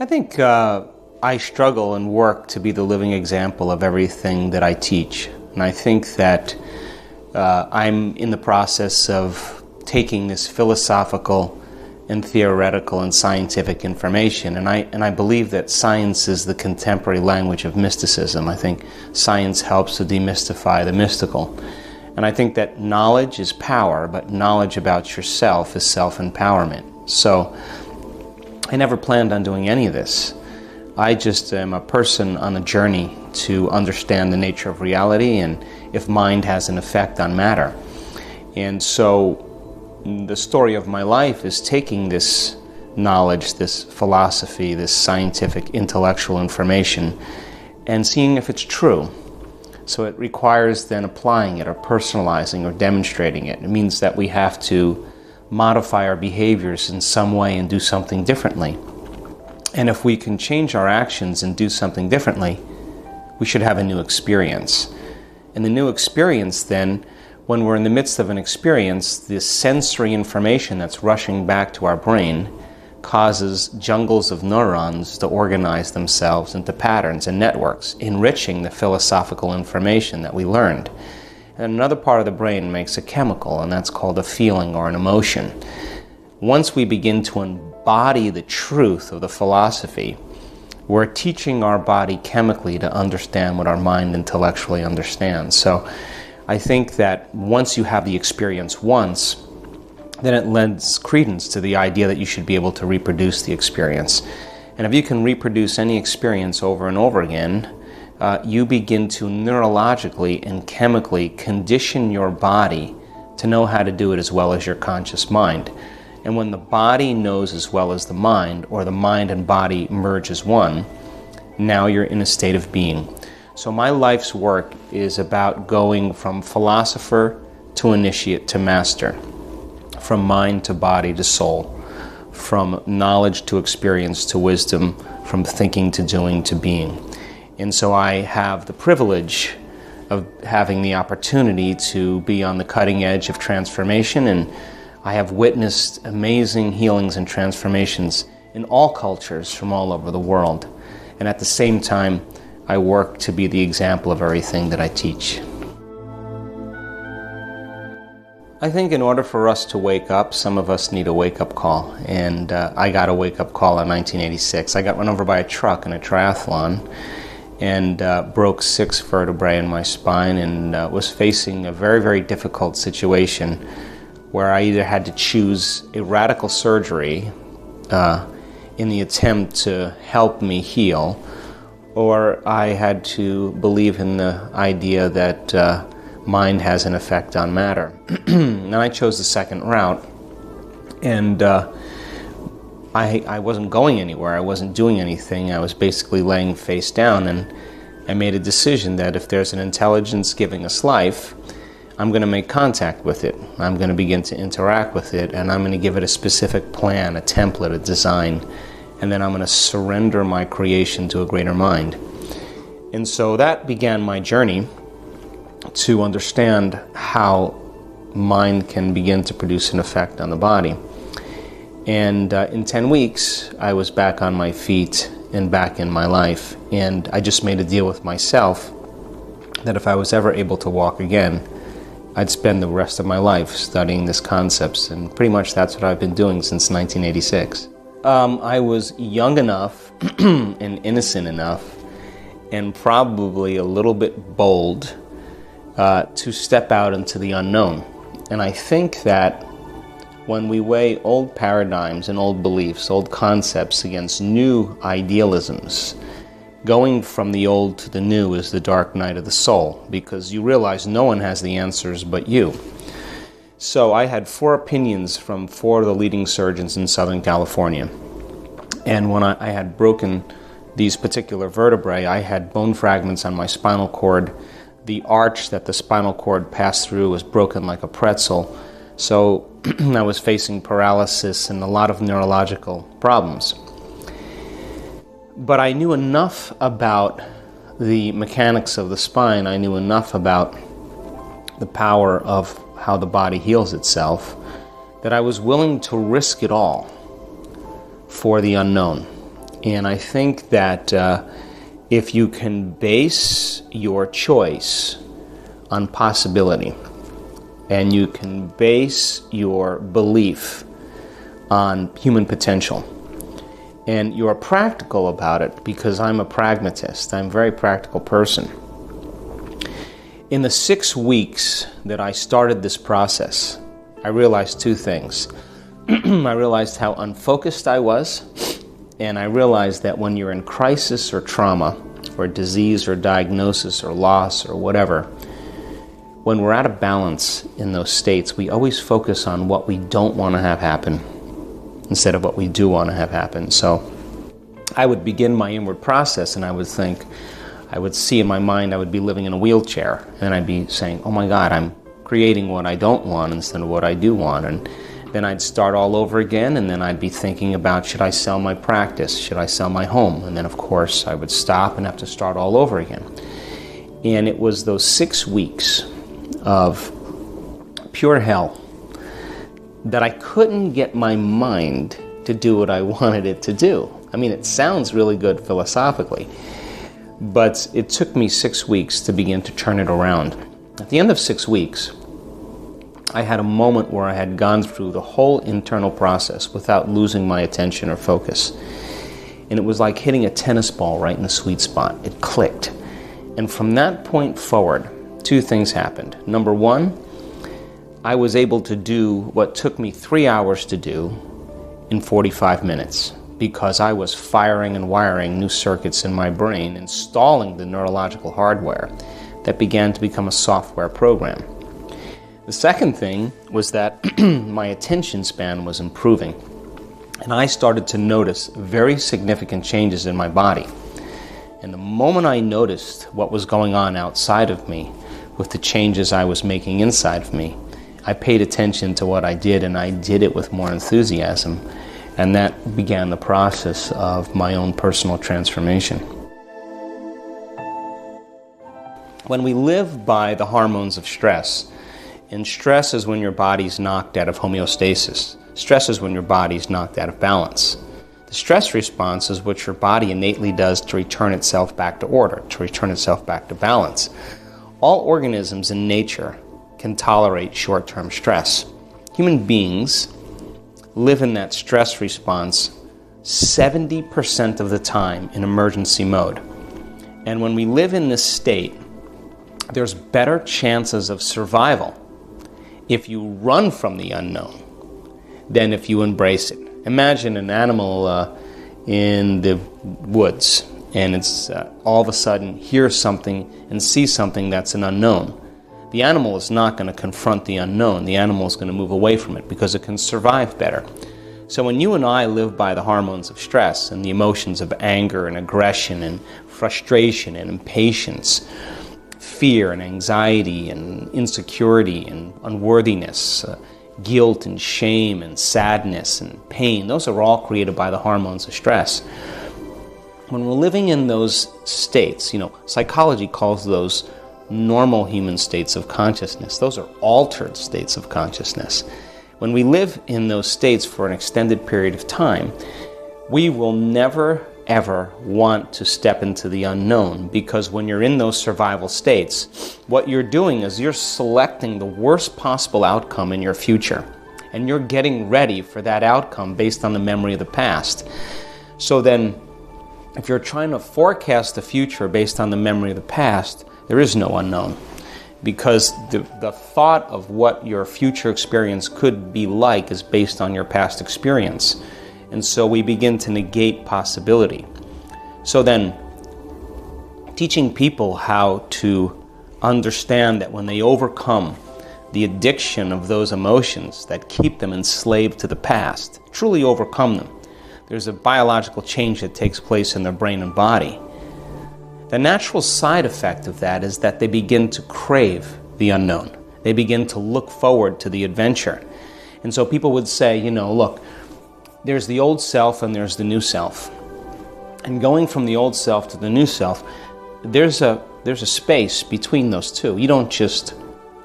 I think I struggle and work to be the living example of everything that I teach. And I think that I'm in the process of taking this philosophical and theoretical and scientific information, and I believe that science is the contemporary language of mysticism. I think science helps to demystify the mystical. And I think that knowledge is power, but knowledge about yourself is self-empowerment. So I never planned on doing any of this. I just am a person on a journey to understand the nature of reality and if mind has an effect on matter. And so the story of my life is taking this knowledge, this philosophy, this scientific, intellectual information, and seeing if it's true. So it requires then applying it or personalizing or demonstrating it. It means that we have to modify our behaviors in some way and do something differently. And if we can change our actions and do something differently, we should have a new experience. And the new experience then, when we're in the midst of an experience, this sensory information that's rushing back to our brain causes jungles of neurons to organize themselves into patterns and networks, enriching the philosophical information that we learned. And another part of the brain makes a chemical, and that's called a feeling or an emotion. Once we begin to embody the truth of the philosophy, we're teaching our body chemically to understand what our mind intellectually understands. So I think that once you have the experience once, then it lends credence to the idea that you should be able to reproduce the experience. And if you can reproduce any experience over and over again, you begin to neurologically and chemically condition your body to know how to do it as well as your conscious mind. And when the body knows as well as the mind, or the mind and body merge as one, now you're in a state of being. So my life's work is about going from philosopher to initiate to master, from mind to body to soul, from knowledge to experience to wisdom, from thinking to doing to being. And so I have the privilege of having the opportunity to be on the cutting edge of transformation, and I have witnessed amazing healings and transformations in all cultures from all over the world. And at the same time, I work to be the example of everything that I teach. I think in order for us to wake up, some of us need a wake-up call. And I got a wake-up call in 1986. I got run over by a truck in a triathlon and broke 6 vertebrae in my spine, and was facing a very, very difficult situation where I either had to choose a radical surgery in the attempt to help me heal, or I had to believe in the idea that mind has an effect on matter. And I chose the second route, and I wasn't going anywhere. I wasn't doing anything. I was basically laying face down, and I made a decision that if there's an intelligence giving us life, I'm going to make contact with it. I'm going to begin to interact with it, and I'm going to give it a specific plan, a template, a design, and then I'm going to surrender my creation to a greater mind. And so that began my journey to understand how mind can begin to produce an effect on the body. And in 10 weeks, I was back on my feet and back in my life. And I just made a deal with myself that if I was ever able to walk again, I'd spend the rest of my life studying these concepts, and pretty much that's what I've been doing since 1986. I was young enough and innocent enough, and probably a little bit bold, to step out into the unknown. And I think that when we weigh old paradigms and old beliefs, old concepts against new idealisms, going from the old to the new is the dark night of the soul, because you realize no one has the answers but you. So I had 4 opinions from 4 of the leading surgeons in Southern California. And when I had broken these particular vertebrae, I had bone fragments on my spinal cord. The arch that the spinal cord passed through was broken like a pretzel. So I was facing paralysis and a lot of neurological problems. But I knew enough about the mechanics of the spine, I knew enough about the power of how the body heals itself, that I was willing to risk it all for the unknown. And I think that if you can base your choice on possibility, and you can base your belief on human potential, and you're practical about it, because I'm a pragmatist, I'm a very practical person. In the 6 weeks that I started this process, I realized two things. I realized how unfocused I was, and I realized that when you're in crisis or trauma, or disease or diagnosis or loss or whatever, when we're out of balance in those states, we always focus on what we don't want to have happen instead of what we do want to have happen. So I would begin my inward process, and I would think, I would see in my mind I would be living in a wheelchair, and I'd be saying, oh my God, I'm creating what I don't want instead of what I do want. And then I'd start all over again, and then I'd be thinking about, should I sell my practice? Should I sell my home? And then, of course, I would stop and have to start all over again. And it was those 6 weeks of pure hell that I couldn't get my mind to do what I wanted it to do. I mean, it sounds really good philosophically, but it took me 6 weeks to begin to turn it around. At the end of 6 weeks, I had a moment where I had gone through the whole internal process without losing my attention or focus. And it was like hitting a tennis ball right in the sweet spot. It clicked. And from that point forward, two things happened. Number one, I was able to do what took me 3 hours to do in 45 minutes because I was firing and wiring new circuits in my brain, installing the neurological hardware that began to become a software program. The second thing was that my attention span was improving, and I started to notice very significant changes in my body. And the moment I noticed what was going on outside of me with the changes I was making inside of me, I paid attention to what I did, and I did it with more enthusiasm. And that began the process of my own personal transformation. When we live by the hormones of stress, and stress is when your body's knocked out of homeostasis. Stress is when your body's knocked out of balance. The stress response is what your body innately does to return itself back to order, to return itself back to balance. All organisms in nature can tolerate short-term stress. Human beings live in that stress response 70% of the time in emergency mode. And when we live in this state, there's better chances of survival if you run from the unknown than if you embrace it. Imagine an animal in the woods, and it's all of a sudden hears something and sees something that's an unknown. The animal is not going to confront the unknown. The animal is going to move away from it because it can survive better. So when you and I live by the hormones of stress and the emotions of anger and aggression and frustration and impatience, fear and anxiety and insecurity and unworthiness, guilt and shame and sadness and pain, those are all created by the hormones of stress. When we're living in those states, psychology calls those normal human states of consciousness. Those are altered states of consciousness. When we live in those states for an extended period of time, we will never ever want to step into the unknown, because when you're in those survival states, what you're doing is you're selecting the worst possible outcome in your future, and you're getting ready for that outcome based on the memory of the past. So then, if you're trying to forecast the future based on the memory of the past, there is no unknown, because the thought of what your future experience could be like is based on your past experience. And so we begin to negate possibility. So then, teaching people how to understand that when they overcome the addiction of those emotions that keep them enslaved to the past, truly overcome them, there's a biological change that takes place in their brain and body. The natural side effect of that is that they begin to crave the unknown. They begin to look forward to the adventure. And so people would say, look, there's the old self and there's the new self. And going from the old self to the new self, there's a space between those two. You don't just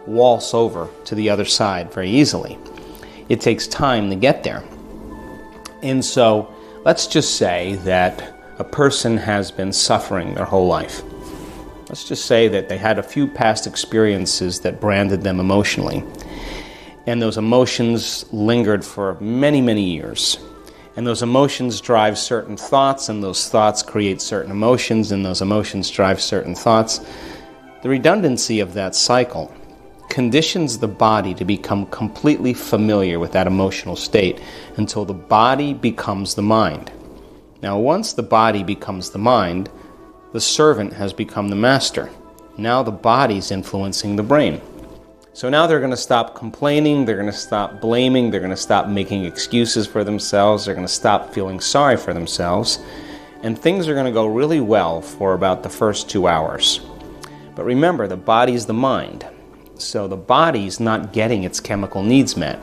waltz over to the other side very easily. It takes time to get there. And so Let's just say that a person has been suffering their whole life. Let's just say that they had a few past experiences that branded them emotionally. And those emotions lingered for many, many years. And those emotions drive certain thoughts, and those thoughts create certain emotions, and those emotions drive certain thoughts. The redundancy of that cycle conditions the body to become completely familiar with that emotional state until the body becomes the mind. Now, once the body becomes the mind, the servant has become the master. Now the body's influencing the brain. So now they're going to stop complaining, they're going to stop blaming, they're going to stop making excuses for themselves, they're going to stop feeling sorry for themselves, and things are going to go really well for about the first 2 hours. But remember, the body's the mind, so the body's not getting its chemical needs met.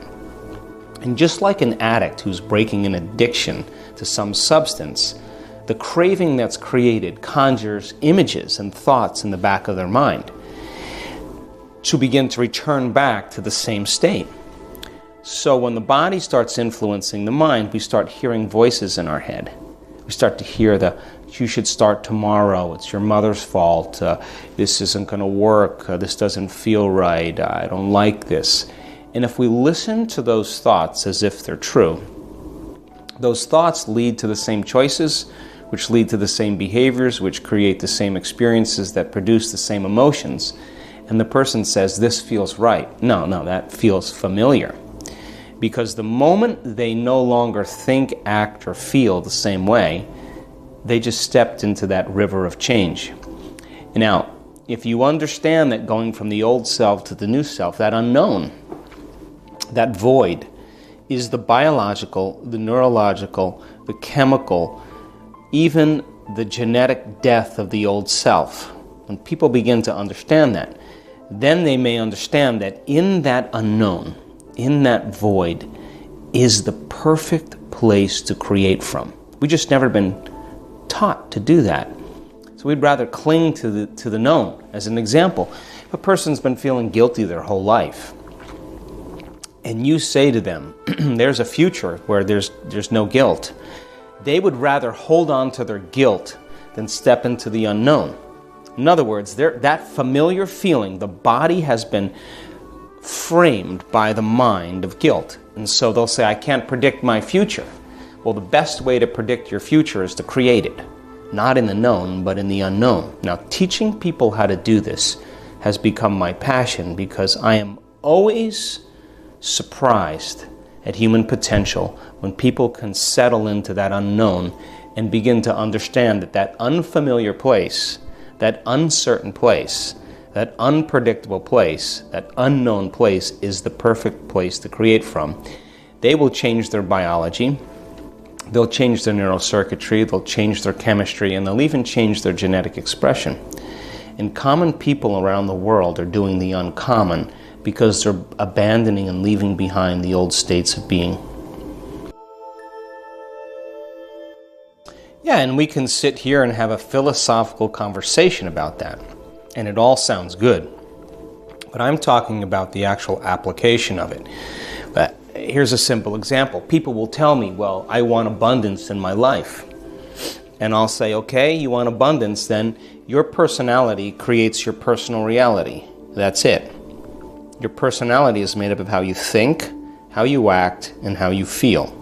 And just like an addict who's breaking an addiction to some substance, the craving that's created conjures images and thoughts in the back of their mind to begin to return back to the same state. So when the body starts influencing the mind, we start hearing voices in our head. We start to hear you should start tomorrow, it's your mother's fault, this isn't going to work, this doesn't feel right, I don't like this. And if we listen to those thoughts as if they're true, those thoughts lead to the same choices, which lead to the same behaviors, which create the same experiences that produce the same emotions. And the person says, this feels right. No, that feels familiar. Because the moment they no longer think, act, or feel the same way, they just stepped into that river of change. Now, if you understand that going from the old self to the new self, that unknown, that void, is the biological, the neurological, the chemical, even the genetic death of the old self. When people begin to understand that, then they may understand that in that unknown, in that void, is the perfect place to create from. We just never been taught to do that. So we'd rather cling to the known. As an example, if a person's been feeling guilty their whole life, and you say to them, there's a future where there's no guilt, they would rather hold on to their guilt than step into the unknown. In other words, that familiar feeling, the body has been framed by the mind of guilt. And so they'll say, I can't predict my future. Well, the best way to predict your future is to create it, not in the known, but in the unknown. Now, teaching people how to do this has become my passion because I am always surprised at human potential when people can settle into that unknown and begin to understand that unfamiliar place, that uncertain place, that unpredictable place, that unknown place is the perfect place to create from. They will change their biology, they'll change their neurocircuitry, they'll change their chemistry, and they'll even change their genetic expression. And common people around the world are doing the uncommon because they're abandoning and leaving behind the old states of being. Yeah, and we can sit here and have a philosophical conversation about that, and it all sounds good. But I'm talking about the actual application of it. But here's a simple example. People will tell me, well, I want abundance in my life. And I'll say, okay, you want abundance, then your personality creates your personal reality. That's it. Your personality is made up of how you think, how you act, and how you feel.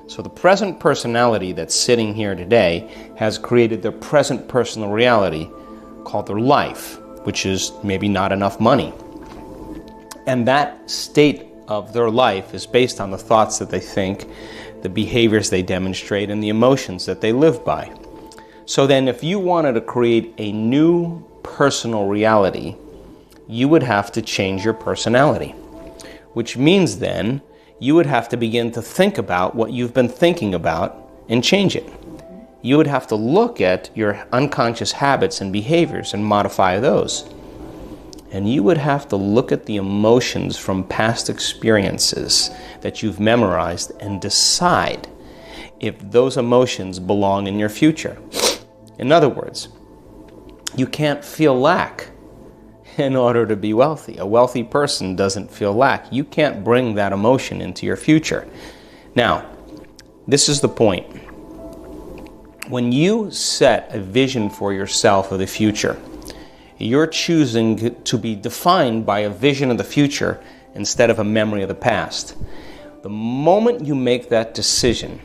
So the present personality that's sitting here today has created their present personal reality called their life, which is maybe not enough money. And that state of their life is based on the thoughts that they think, the behaviors they demonstrate, and the emotions that they live by. So then if you wanted to create a new personal reality, you would have to change your personality, which means then you would have to begin to think about what you've been thinking about and change it. You would have to look at your unconscious habits and behaviors and modify those. And you would have to look at the emotions from past experiences that you've memorized and decide if those emotions belong in your future. In other words, you can't feel lack in order to be wealthy. A wealthy person doesn't feel lack. You can't bring that emotion into your future. Now, this is the point. When you set a vision for yourself of the future, you're choosing to be defined by a vision of the future instead of a memory of the past. The moment you make that decision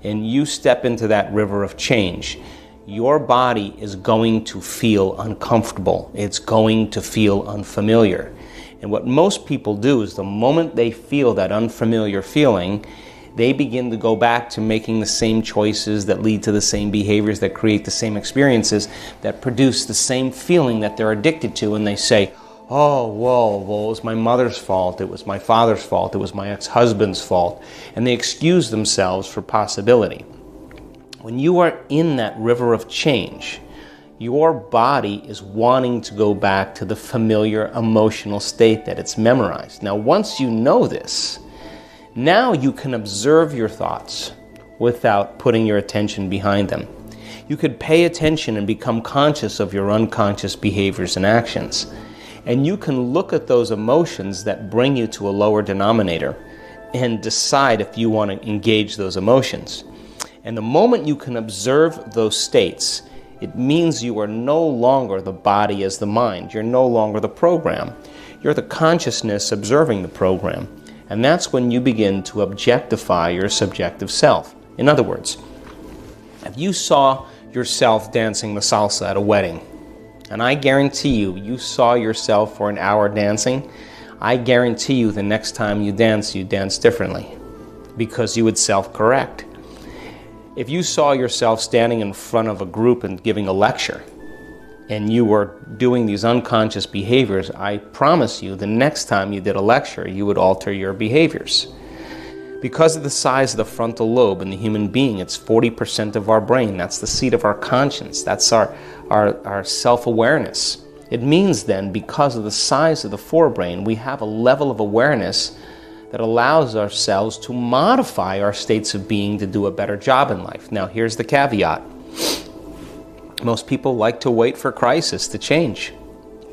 and you step into that river of change, your body is going to feel uncomfortable. It's going to feel unfamiliar. And what most people do is the moment they feel that unfamiliar feeling, they begin to go back to making the same choices that lead to the same behaviors, that create the same experiences, that produce the same feeling that they're addicted to. And they say, oh, well, it was my mother's fault, it was my father's fault, it was my ex-husband's fault. And they excuse themselves for possibility. When you are in that river of change, your body is wanting to go back to the familiar emotional state that it's memorized. Now, once you know this, now you can observe your thoughts without putting your attention behind them. You could pay attention and become conscious of your unconscious behaviors and actions. And you can look at those emotions that bring you to a lower denominator and decide if you want to engage those emotions. And the moment you can observe those states, it means you are no longer the body as the mind. You're no longer the program. You're the consciousness observing the program. And that's when you begin to objectify your subjective self. In other words, if you saw yourself dancing the salsa at a wedding, and I guarantee you saw yourself for an hour dancing, I guarantee you the next time you dance differently because you would self-correct. If you saw yourself standing in front of a group and giving a lecture, and you were doing these unconscious behaviors, I promise you the next time you did a lecture, you would alter your behaviors. Because of the size of the frontal lobe in the human being, it's 40% of our brain. That's the seat of our conscience. That's our self-awareness. It means then, because of the size of the forebrain, we have a level of awareness that allows ourselves to modify our states of being to do a better job in life. Now, here's the caveat. Most people like to wait for crisis to change.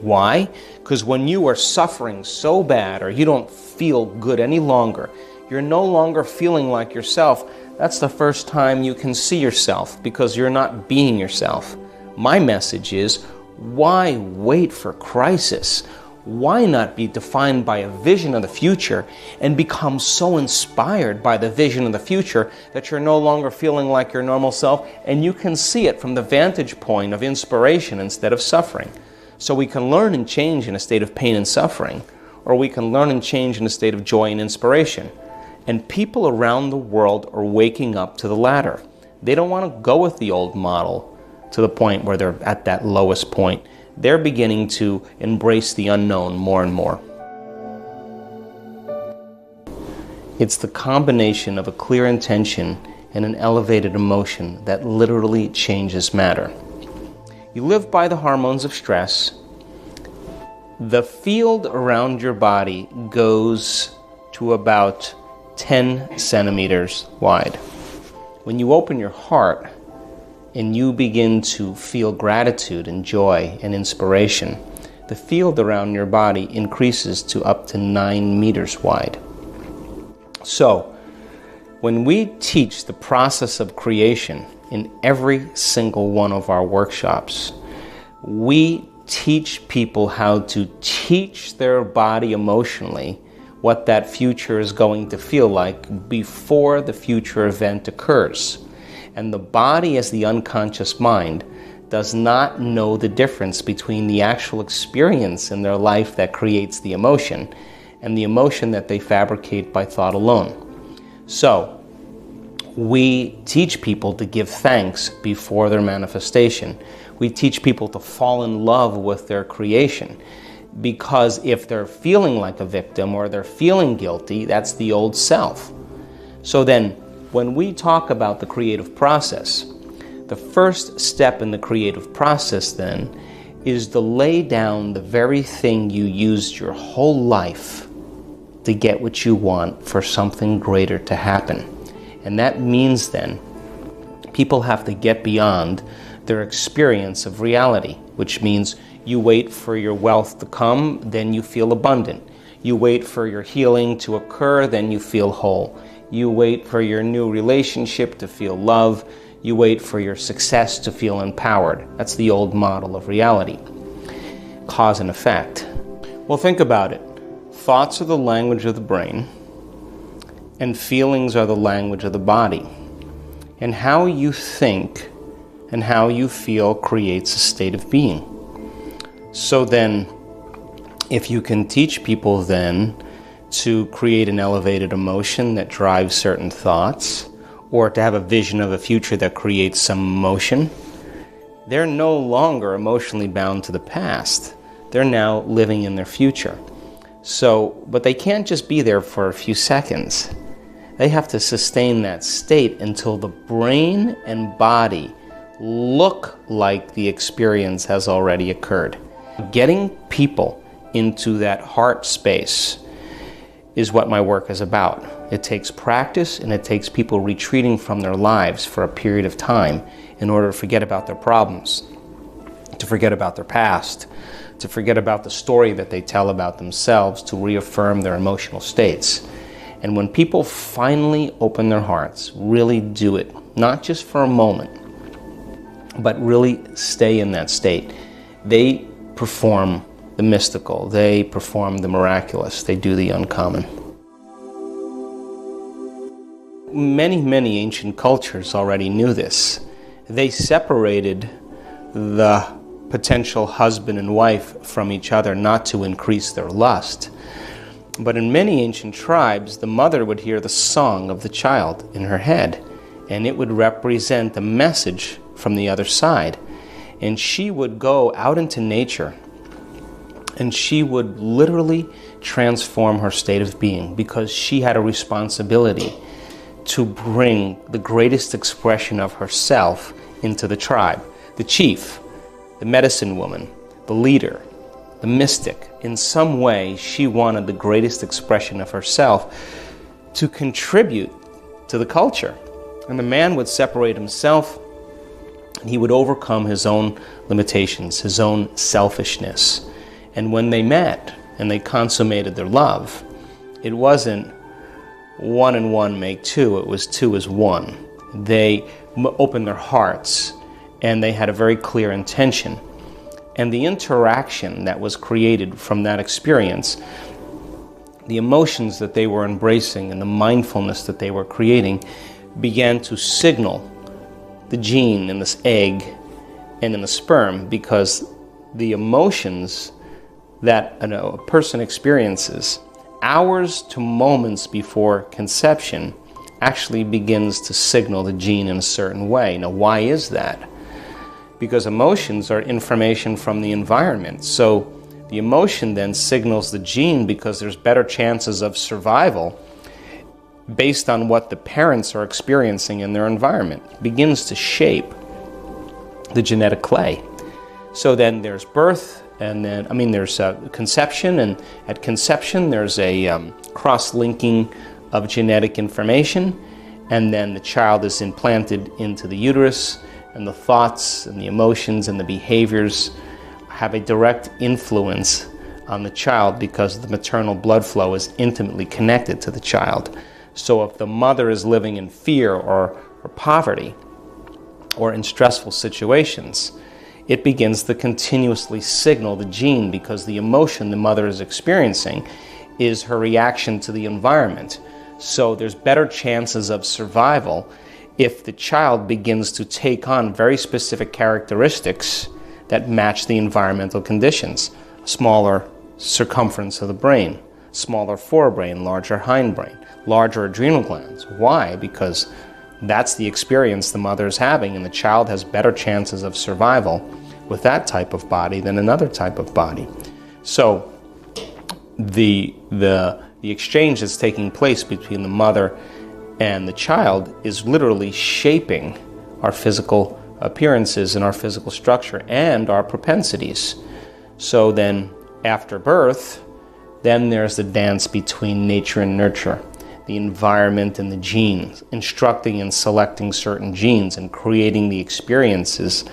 Why? Because when you are suffering so bad or you don't feel good any longer, you're no longer feeling like yourself, that's the first time you can see yourself because you're not being yourself. My message is, why wait for crisis? Why not be defined by a vision of the future and become so inspired by the vision of the future that you're no longer feeling like your normal self and you can see it from the vantage point of inspiration instead of suffering? So we can learn and change in a state of pain and suffering, or we can learn and change in a state of joy and inspiration. And people around the world are waking up to the latter. They don't want to go with the old model to the point where they're at that lowest point. They're beginning to embrace the unknown more and more. It's the combination of a clear intention and an elevated emotion that literally changes matter. You live by the hormones of stress. The field around your body goes to about 10 centimeters wide. When you open your heart and you begin to feel gratitude and joy and inspiration, the field around your body increases to up to 9 meters wide. So, when we teach the process of creation in every single one of our workshops, we teach people how to teach their body emotionally what that future is going to feel like before the future event occurs. And the body, as the unconscious mind, does not know the difference between the actual experience in their life that creates the emotion and the emotion that they fabricate by thought alone. So, we teach people to give thanks before their manifestation. We teach people to fall in love with their creation. Because if they're feeling like a victim or they're feeling guilty, that's the old self. So then, when we talk about the creative process, the first step in the creative process then is to lay down the very thing you used your whole life to get what you want for something greater to happen. And that means then people have to get beyond their experience of reality, which means you wait for your wealth to come, then you feel abundant. You wait for your healing to occur, then you feel whole. You wait for your new relationship to feel love. You wait for your success to feel empowered. That's the old model of reality. Cause and effect. Well, think about it. Thoughts are the language of the brain, and feelings are the language of the body. And how you think and how you feel creates a state of being. So then, if you can teach people then to create an elevated emotion that drives certain thoughts, or to have a vision of a future that creates some emotion, they're no longer emotionally bound to the past. They're now living in their future. But they can't just be there for a few seconds. They have to sustain that state until the brain and body look like the experience has already occurred. Getting people into that heart space is what my work is about. It takes practice, and it takes people retreating from their lives for a period of time in order to forget about their problems, to forget about their past, to forget about the story that they tell about themselves, to reaffirm their emotional states. And when people finally open their hearts, really do it, not just for a moment, but really stay in that state, they perform the mystical, they perform the miraculous, they do the uncommon. Many ancient cultures already knew this. They separated the potential husband and wife from each other not to increase their lust. But in many ancient tribes, the mother would hear the song of the child in her head, and it would represent a message from the other side. And she would go out into nature, and she would literally transform her state of being, because she had a responsibility to bring the greatest expression of herself into the tribe. The chief, the medicine woman, the leader, the mystic. In some way, she wanted the greatest expression of herself to contribute to the culture. And the man would separate himself, and he would overcome his own limitations, his own selfishness. And when they met and they consummated their love, it wasn't 1 and 1 make 2, it was 2 is 1. They opened their hearts, and they had a very clear intention. And the interaction that was created from that experience, the emotions that they were embracing and the mindfulness that they were creating, began to signal the gene in this egg and in the sperm, because the emotions that a person experiences hours to moments before conception actually begins to signal the gene in a certain way. Now, why is that? Because emotions are information from the environment. So the emotion then signals the gene, because there's better chances of survival based on what the parents are experiencing in their environment. It begins to shape the genetic clay. So then there's birth, and then, there's conception, and at conception there's a cross-linking of genetic information, and then the child is implanted into the uterus, and the thoughts and the emotions and the behaviors have a direct influence on the child, because the maternal blood flow is intimately connected to the child. So if the mother is living in fear or poverty or in stressful situations, it begins to continuously signal the gene, because the emotion the mother is experiencing is her reaction to the environment. So there's better chances of survival if the child begins to take on very specific characteristics that match the environmental conditions. Smaller circumference of the brain, smaller forebrain, larger hindbrain, larger adrenal glands. Why? Because that's the experience the mother is having, and the child has better chances of survival with that type of body than another type of body. So the exchange that's taking place between the mother and the child is literally shaping our physical appearances and our physical structure and our propensities. So then after birth, then there's the dance between nature and nurture, the environment and the genes, instructing and selecting certain genes and creating the experiences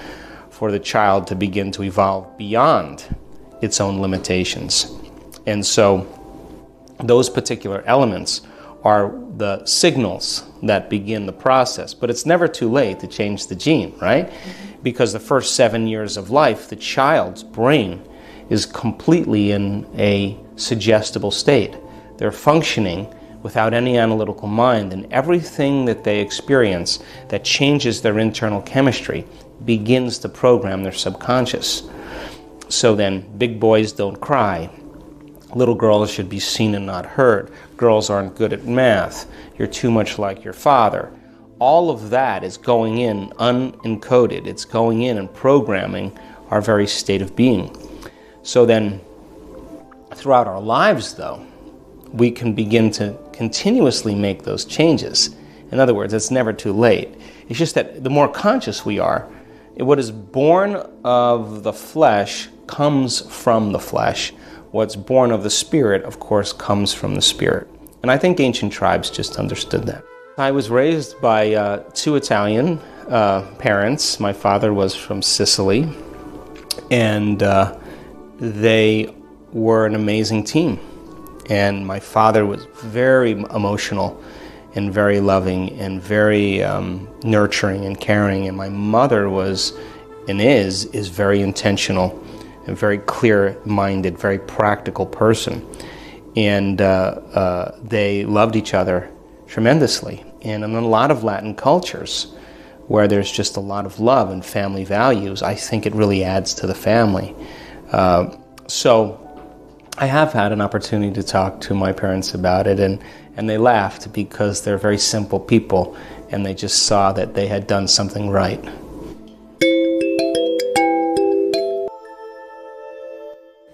for the child to begin to evolve beyond its own limitations. And so those particular elements are the signals that begin the process. But it's never too late to change the gene, right? Because the first 7 years of life, the child's brain is completely in a suggestible state. They're functioning without any analytical mind, and everything that they experience that changes their internal chemistry begins to program their subconscious. So then, big boys don't cry. Little girls should be seen and not heard. Girls aren't good at math. You're too much like your father. All of that is going in unencoded. It's going in and programming our very state of being. So then, throughout our lives, though, we can begin to continuously make those changes. In other words, it's never too late. It's just that the more conscious we are, what is born of the flesh comes from the flesh. What's born of the spirit, of course, comes from the spirit. And I think ancient tribes just understood that. I was raised by two Italian parents. My father was from Sicily, and they were an amazing team. And my father was very emotional and very loving and very nurturing and caring. And my mother was and is very intentional and very clear-minded, very practical person. And they loved each other tremendously. And in a lot of Latin cultures, where there's just a lot of love and family values, I think it really adds to the family. So I have had an opportunity to talk to my parents about it, and they laughed because they're very simple people, and they just saw that they had done something right.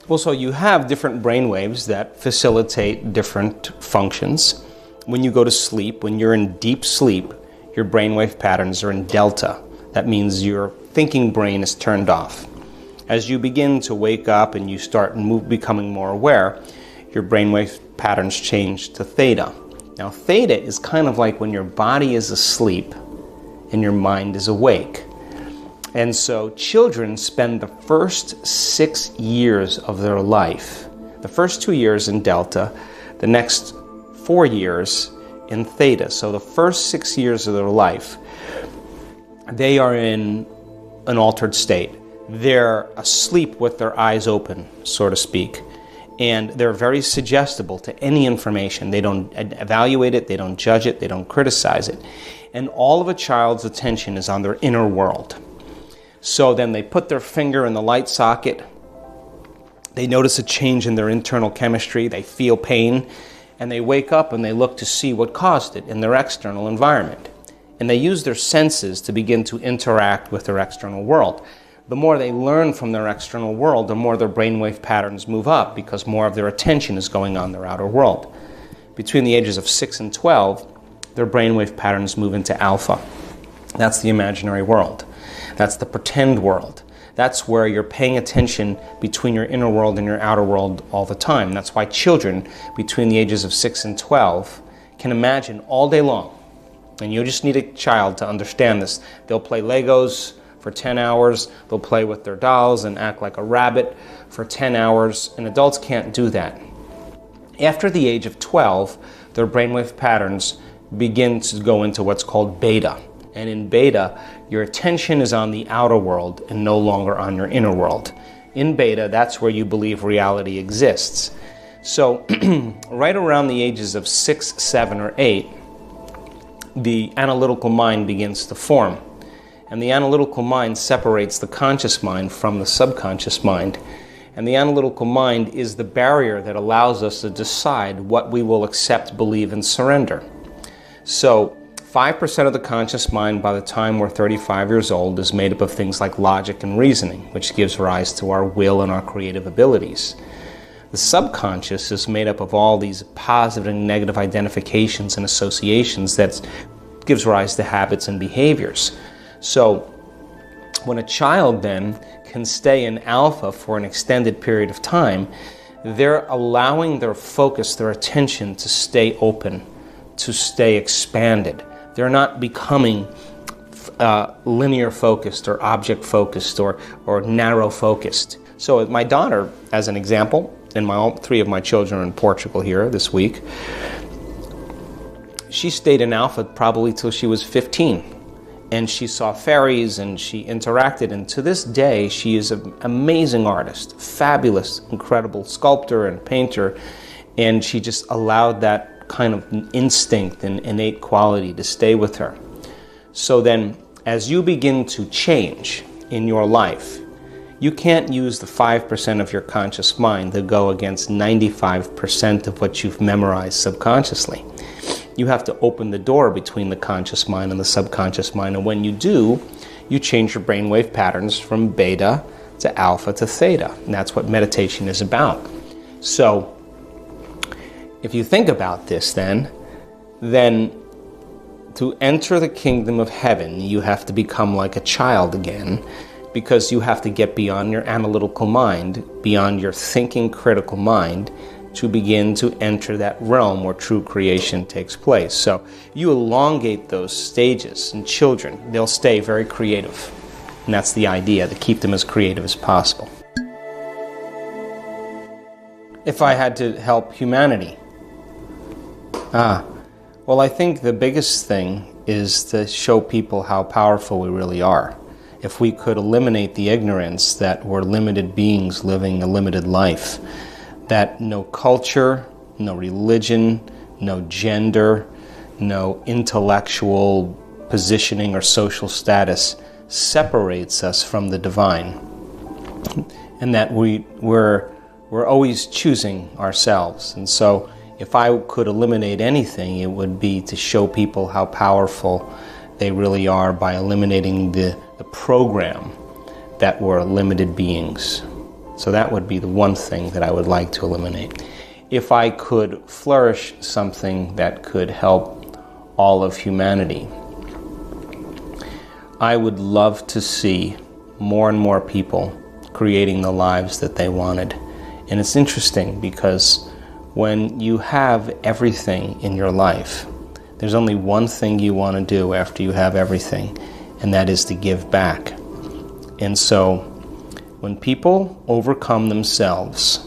Well, so you have different brain waves that facilitate different functions. When you go to sleep, when you're in deep sleep, your brainwave patterns are in delta. That means your thinking brain is turned off. As you begin to wake up and you start becoming more aware, your brainwave patterns change to theta. Now, theta is kind of like when your body is asleep and your mind is awake. And so children spend the first 6 years of their life, the first 2 years in delta, the next 4 years in theta. So the first 6 years of their life, they are in an altered state. They're asleep with their eyes open, so to speak. And they're very suggestible to any information. They don't evaluate it, they don't judge it, they don't criticize it. And all of a child's attention is on their inner world. So then they put their finger in the light socket, they notice a change in their internal chemistry, they feel pain, and they wake up and they look to see what caused it in their external environment. And they use their senses to begin to interact with their external world. The more they learn from their external world, the more their brainwave patterns move up because more of their attention is going on their outer world. Between the ages of 6 and 12, their brainwave patterns move into alpha. That's the imaginary world. That's the pretend world. That's where you're paying attention between your inner world and your outer world all the time. That's why children between the ages of 6 and 12 can imagine all day long. And you just need a child to understand this. They'll play Legos for 10 hours. They'll play with their dolls and act like a rabbit for 10 hours. And adults can't do that. After the age of 12, their brainwave patterns begin to go into what's called beta. And in beta, your attention is on the outer world and no longer on your inner world. In beta, that's where you believe reality exists. So right around the ages of 6, 7, or 8, the analytical mind begins to form. And the analytical mind separates the conscious mind from the subconscious mind. And the analytical mind is the barrier that allows us to decide what we will accept, believe, and surrender. So 5% of the conscious mind by the time we're 35 years old is made up of things like logic and reasoning, which gives rise to our will and our creative abilities. The subconscious is made up of all these positive and negative identifications and associations that gives rise to habits and behaviors. So when a child then can stay in alpha for an extended period of time, they're allowing their focus, their attention to stay open, to stay expanded. They're not becoming linear focused or object focused or narrow focused. So my daughter, as an example, and all 3 of my children are in Portugal here this week, she stayed in Alpha probably till she was 15. And she saw fairies and she interacted. And to this day, she is an amazing artist, fabulous, incredible sculptor and painter. And she just allowed that kind of instinct and innate quality to stay with her. So then, as you begin to change in your life, you can't use the 5% of your conscious mind to go against 95% of what you've memorized subconsciously. You have to open the door between the conscious mind and the subconscious mind, and when you do, you change your brainwave patterns from beta to alpha to theta, and that's what meditation is about. So, if you think about this then to enter the kingdom of heaven, you have to become like a child again, because you have to get beyond your analytical mind, beyond your thinking critical mind, to begin to enter that realm where true creation takes place. So you elongate those stages, and children, they'll stay very creative. And that's the idea, to keep them as creative as possible. If I had to help humanity, well, I think the biggest thing is to show people how powerful we really are. If we could eliminate the ignorance that we're limited beings living a limited life, that no culture, no religion, no gender, no intellectual positioning or social status separates us from the divine, and that we're always choosing ourselves. And so if I could eliminate anything, it would be to show people how powerful they really are by eliminating the program that we're limited beings. So that would be the one thing that I would like to eliminate. If I could flourish something that could help all of humanity, I would love to see more and more people creating the lives that they wanted. And it's interesting because when you have everything in your life, there's only one thing you want to do after you have everything, and that is to give back. And so when people overcome themselves,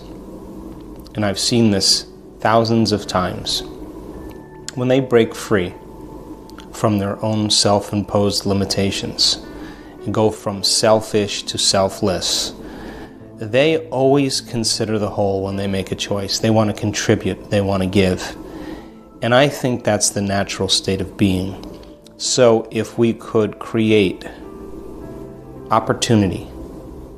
and I've seen this thousands of times, when they break free from their own self-imposed limitations and go from selfish to selfless, they always consider the whole when they make a choice. They want to contribute, they want to give. And I think that's the natural state of being. So if we could create opportunity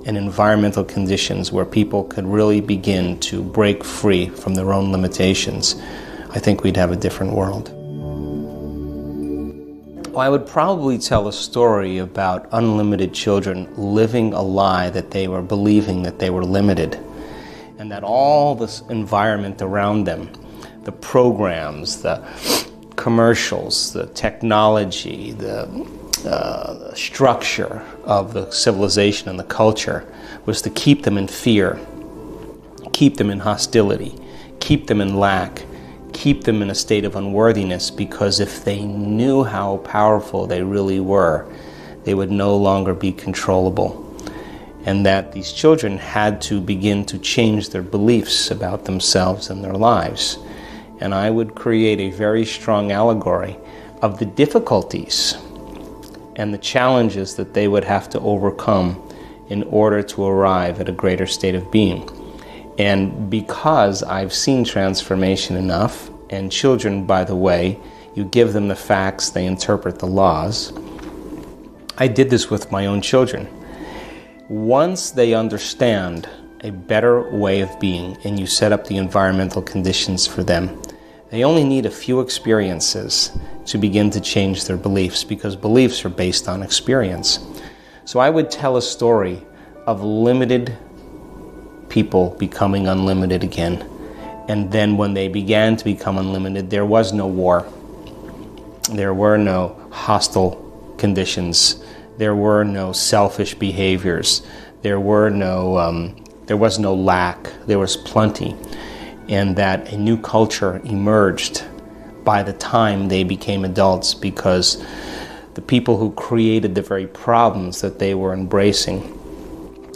and environmental conditions where people could really begin to break free from their own limitations, I think we'd have a different world. Well, I would probably tell a story about unlimited children living a lie that they were believing that they were limited, and that all this environment around them, the programs, the commercials, the technology, the structure of the civilization and the culture was to keep them in fear, keep them in hostility, keep them in lack, keep them in a state of unworthiness, because if they knew how powerful they really were, they would no longer be controllable. And that these children had to begin to change their beliefs about themselves and their lives. And I would create a very strong allegory of the difficulties and the challenges that they would have to overcome in order to arrive at a greater state of being. And because I've seen transformation enough, and children, by the way, you give them the facts, they interpret the laws. I did this with my own children. Once they understand a better way of being and you set up the environmental conditions for them, they only need a few experiences to begin to change their beliefs, because beliefs are based on experience. So I would tell a story of limited people becoming unlimited again. And then when they began to become unlimited, there was no war. There were no hostile conditions. There were no selfish behaviors. There was no lack. There was plenty. And that a new culture emerged by the time they became adults, because the people who created the very problems that they were embracing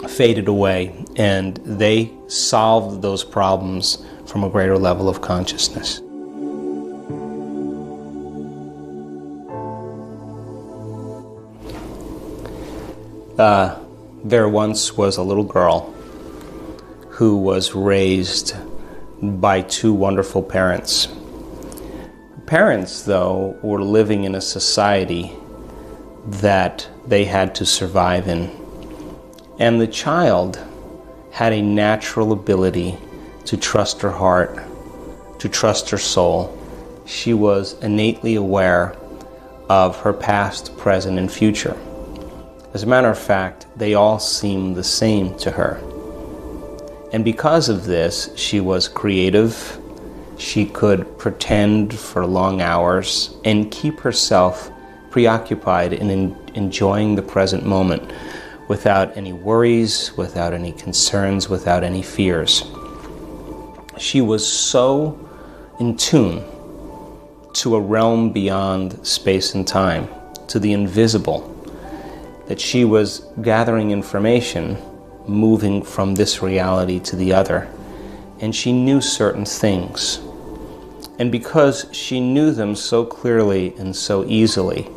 faded away, and they solved those problems from a greater level of consciousness. There once was a little girl who was raised by two wonderful parents. Parents, though, were living in a society that they had to survive in. And the child had a natural ability to trust her heart, to trust her soul. She was innately aware of her past, present, and future. As a matter of fact, they all seemed the same to her. And because of this, she was creative. She could pretend for long hours and keep herself preoccupied in enjoying the present moment without any worries, without any concerns, without any fears. She was so in tune to a realm beyond space and time, to the invisible, that she was gathering information, moving from this reality to the other, and she knew certain things. And because she knew them so clearly and so easily,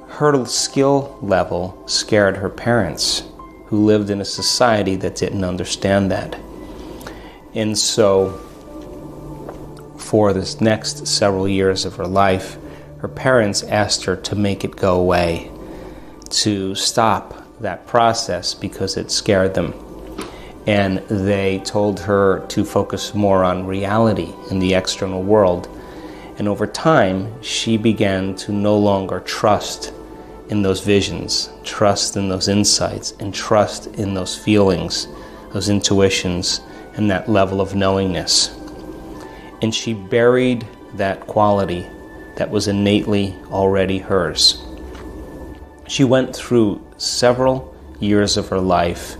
her skill level scared her parents, who lived in a society that didn't understand that. And so, for this next several years of her life, her parents asked her to make it go away, to stop that process because it scared them. And they told her to focus more on reality in the external world. And over time, she began to no longer trust in those visions, trust in those insights, and trust in those feelings, those intuitions, and that level of knowingness. And she buried that quality that was innately already hers. She went through several years of her life,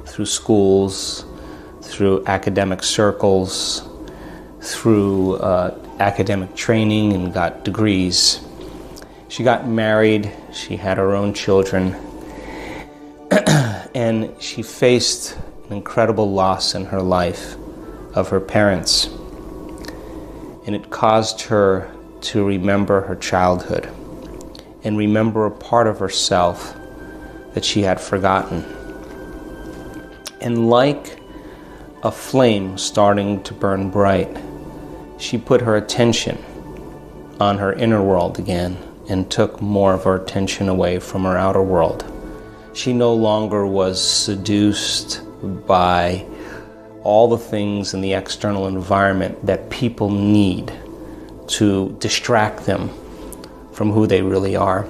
through schools, through academic circles, through academic training, and got degrees. She got married, she had her own children, and she faced an incredible loss in her life of her parents. And it caused her to remember her childhood and remember a part of herself that she had forgotten. And like a flame starting to burn bright, she put her attention on her inner world again and took more of her attention away from her outer world. She no longer was seduced by all the things in the external environment that people need to distract them from who they really are.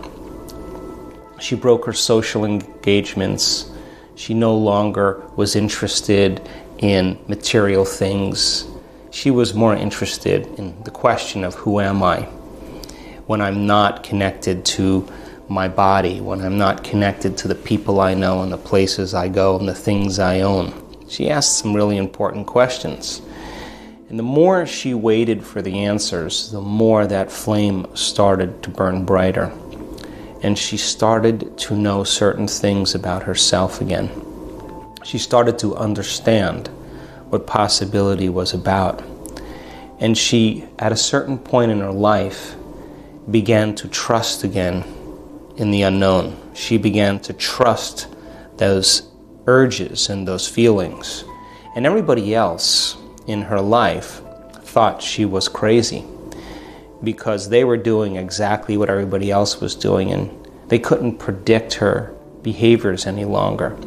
She broke her social engagements. She no longer was interested in material things. She was more interested in the question of who am I when I'm not connected to my body, when I'm not connected to the people I know and the places I go and the things I own. She asked some really important questions. And the more she waited for the answers, the more that flame started to burn brighter. And she started to know certain things about herself again. She started to understand what possibility was about. And she, at a certain point in her life, began to trust again in the unknown. She began to trust those urges and those feelings. And everybody else in her life thought she was crazy because they were doing exactly what everybody else was doing, and they couldn't predict her behaviors any longer.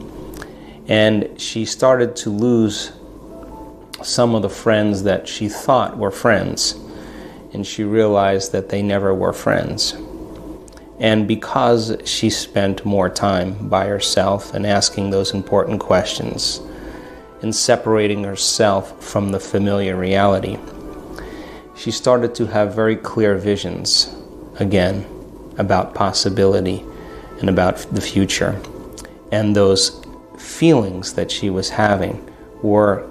And she started to lose some of the friends that she thought were friends, and she realized that they never were friends. And because she spent more time by herself and asking those important questions and separating herself from the familiar reality, she started to have very clear visions again about possibility and about the future. And those feelings that she was having were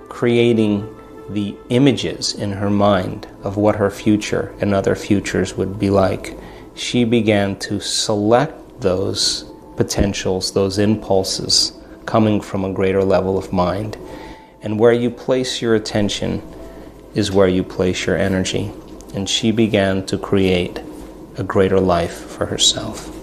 creating the images in her mind of what her future and other futures would be like. She began to select those potentials, those impulses coming from a greater level of mind. And where you place your attention is where you place your energy. And she began to create a greater life for herself.